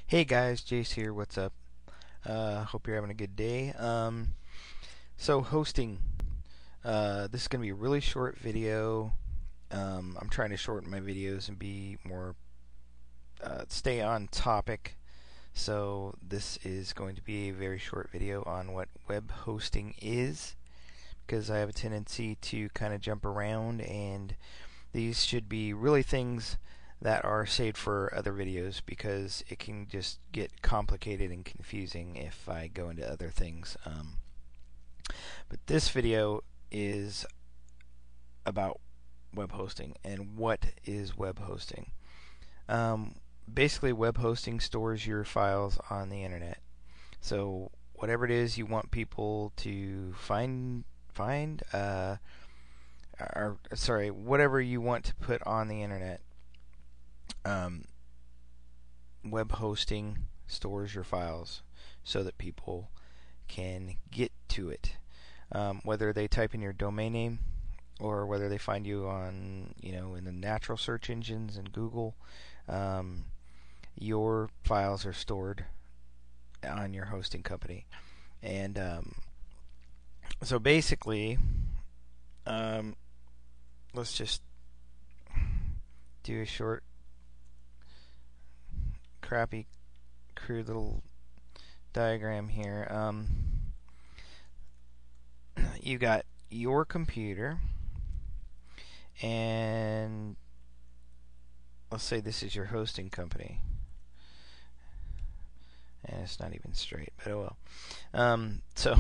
Hey guys, Jace here. What's up? Hope you're having a good day. So hosting. This is gonna be a really short video. I'm trying to shorten my videos and be more stay on topic. So this is going to be a very short video on what web hosting is, because I have a tendency to kind of jump around, and these should be really things that are saved for other videos because it can just get complicated and confusing if I go into other things. But this video is about web hosting and what is web hosting. Basically, web hosting stores your files on the internet. So whatever it is you want people to whatever you want to put on the internet. Web hosting stores your files so that people can get to it. Whether they type in your domain name or whether they find you on, in the natural search engines and Google, your files are stored on your hosting company. And so basically, let's just do a short, crappy, crude little diagram here. You got your computer, and let's say this is your hosting company. And it's not even straight, but oh well. So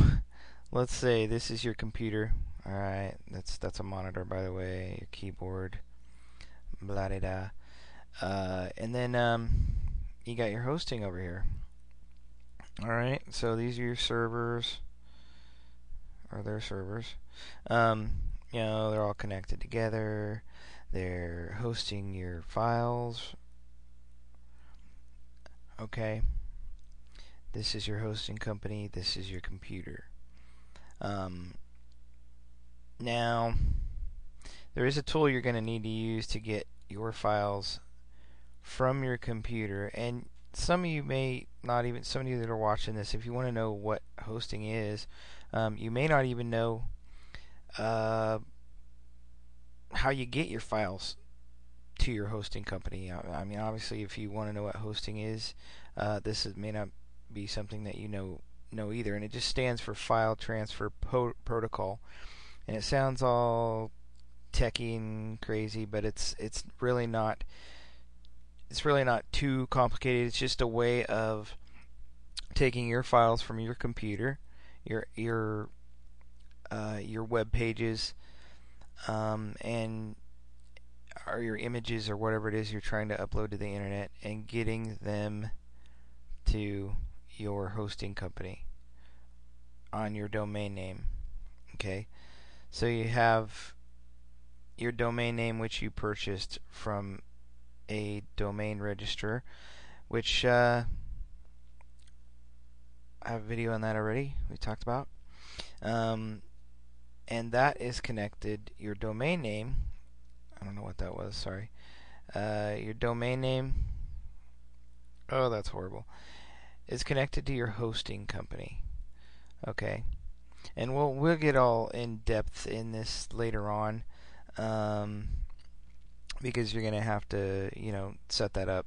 let's say this is your computer. All right, that's a monitor, by the way. Your keyboard, blah da da. And then you got your hosting over here. All right, so these are your servers, or their servers. They're all connected together. They're hosting your files. Okay. This is your hosting company. This is your computer. Now, there is a tool you're going to need to use to get your files from your computer, and some of you may not even, some of you that are watching this, if you want to know what hosting is, you may not even know how you get your files to your hosting company. I mean, obviously, if you want to know what hosting is, may not be something that you know either, and it just stands for File Transfer Protocol, and it sounds all techy and crazy, but it's really not. It's really not too complicated. It's just a way of taking your files from your computer, your web pages, and or your images or whatever it is you're trying to upload to the internet, and getting them to your hosting company on your domain name. Okay, so you have your domain name, which you purchased from a domain registrar, which I have a video on that already. We talked about, and that is connected. Your domain name. I don't know what that was. Sorry. Your domain name. Oh, that's horrible. Is connected to your hosting company. Okay, and we'll get all in depth in this later on. Because you're going to have to, set that up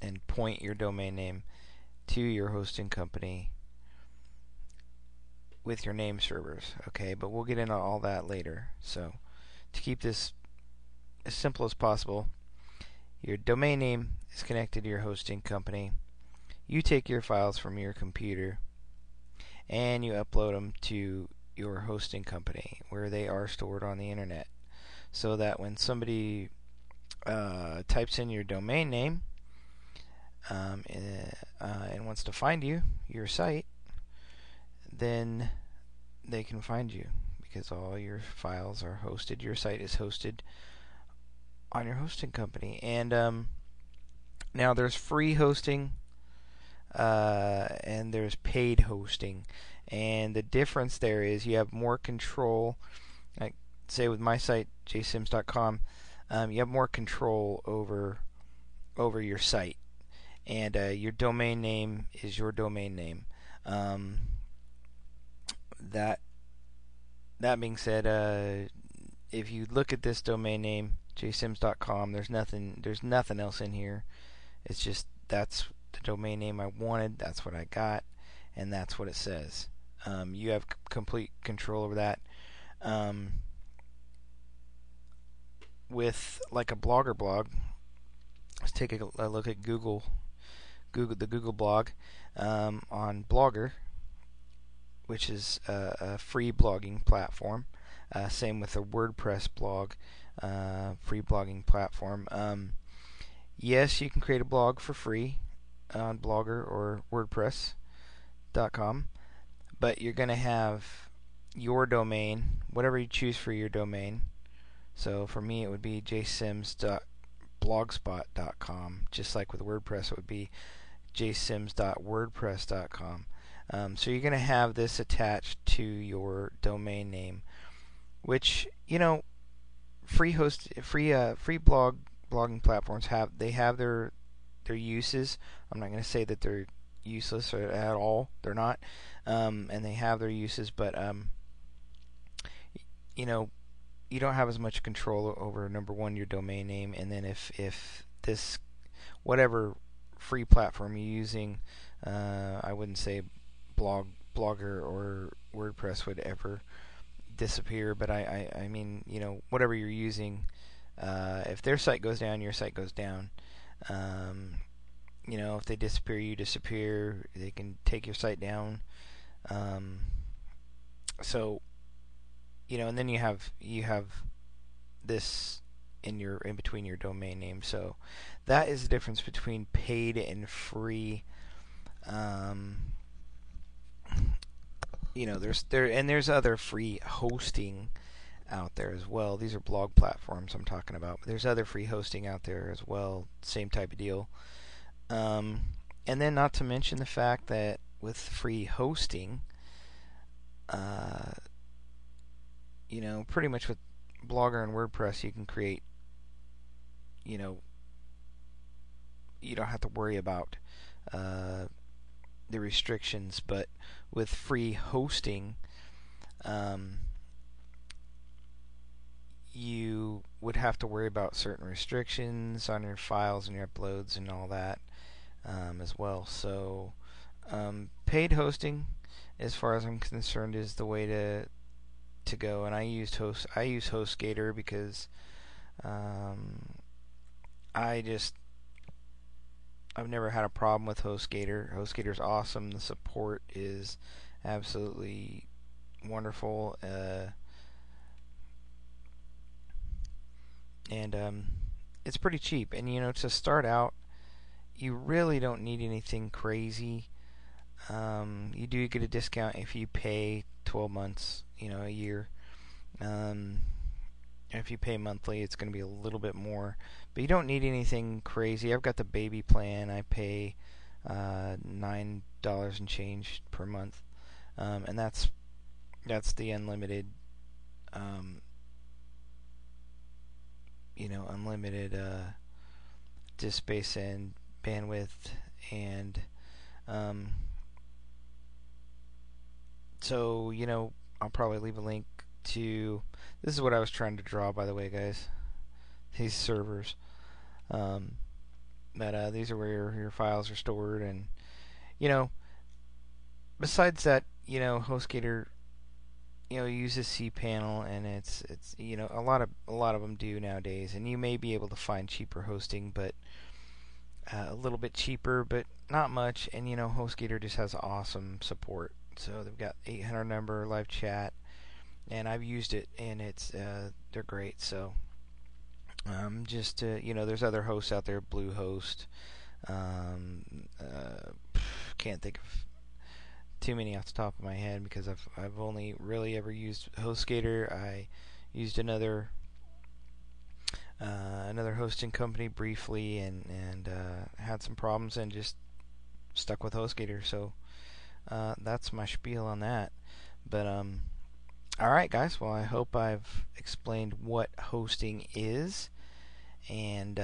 and point your domain name to your hosting company with your name servers. Okay, but we'll get into all that later. So to keep this as simple as possible, your domain name is connected to your hosting company. You take your files from your computer and you upload them to your hosting company, where they are stored on the internet, so that when somebody types in your domain name and wants to find your site, then they can find you, because all your files are hosted. Your site is hosted on your hosting company. And now there's free hosting and there's paid hosting, and the difference there is you have more control. Like, say with my site, jsims.com, you have more control over your site, and your domain name is your domain name. That being said, if you look at this domain name, jsims.com, there's nothing else in here. It's just that's the domain name I wanted. That's what I got, and that's what it says. You have complete control over that. With like a Blogger blog, let's take a look at the Google blog on Blogger, which is a free blogging platform. Same with a WordPress blog, free blogging platform. Yes, you can create a blog for free on Blogger or WordPress.com, but you're going to have your domain, whatever you choose for your domain. So for me, it would be jsims.blogspot.com. Just like with WordPress, it would be jsims.wordpress.com. So you're going to have this attached to your domain name, which, free blogging platforms have their uses. I'm not going to say that they're useless at all. They're not, and they have their uses, but you don't have as much control over, number one, your domain name, and then if this whatever free platform you're using, I wouldn't say Blogger or WordPress would ever disappear, but I mean, whatever you're using, if their site goes down, your site goes down. If they disappear, you disappear. They can take your site down. So, and then you have this in between your domain name. So that is the difference between paid and free. There's other free hosting out there as well. These are blog platforms I'm talking about. But there's other free hosting out there as well. Same type of deal. And then not to mention the fact that with free hosting, pretty much with Blogger and WordPress, you can create, you don't have to worry about the restrictions. But with free hosting, you would have to worry about certain restrictions on your files and your uploads and all that as well. So paid hosting, as far as I'm concerned, is the way to go. And I use HostGator because I've never had a problem with HostGator. HostGator's awesome. The support is absolutely wonderful. And it's pretty cheap. And to start out, you really don't need anything crazy. You do get a discount if you pay 12 months, a year. If you pay monthly, it's going to be a little bit more, but you don't need anything crazy. I've got the baby plan. I pay $9 and change per month, and that's the unlimited, unlimited disk space and bandwidth, and so I'll probably leave a link to. This is what I was trying to draw, by the way, guys. These servers. These are where your files are stored, and besides that, HostGator, uses cPanel, and it's a lot of them do nowadays, and you may be able to find cheaper hosting, but a little bit cheaper, but not much. And HostGator just has awesome support. So they've got 800 number, live chat, and I've used it, and it's they're great. So there's other hosts out there, Bluehost. Can't think of too many off the top of my head because I've only really ever used HostGator. I used another hosting company briefly, and had some problems, and just stuck with HostGator. So that's my spiel on that. But alright, guys, well, I hope I've explained what hosting is, and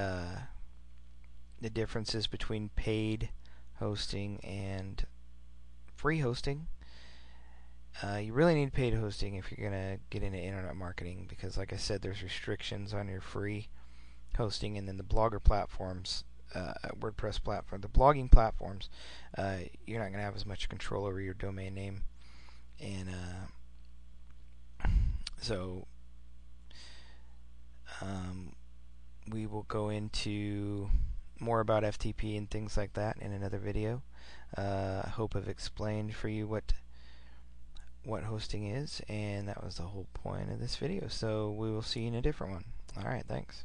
the differences between paid hosting and free hosting. You really need paid hosting if you're going to get into internet marketing, because like I said, there's restrictions on your free hosting, and then the blogger platforms, WordPress platform, the blogging platforms, you're not going to have as much control over your domain name. And so we will go into more about FTP and things like that in another video. I hope I've explained for you what hosting is, and that was the whole point of this video. So we will see you in a different one. Alright, thanks.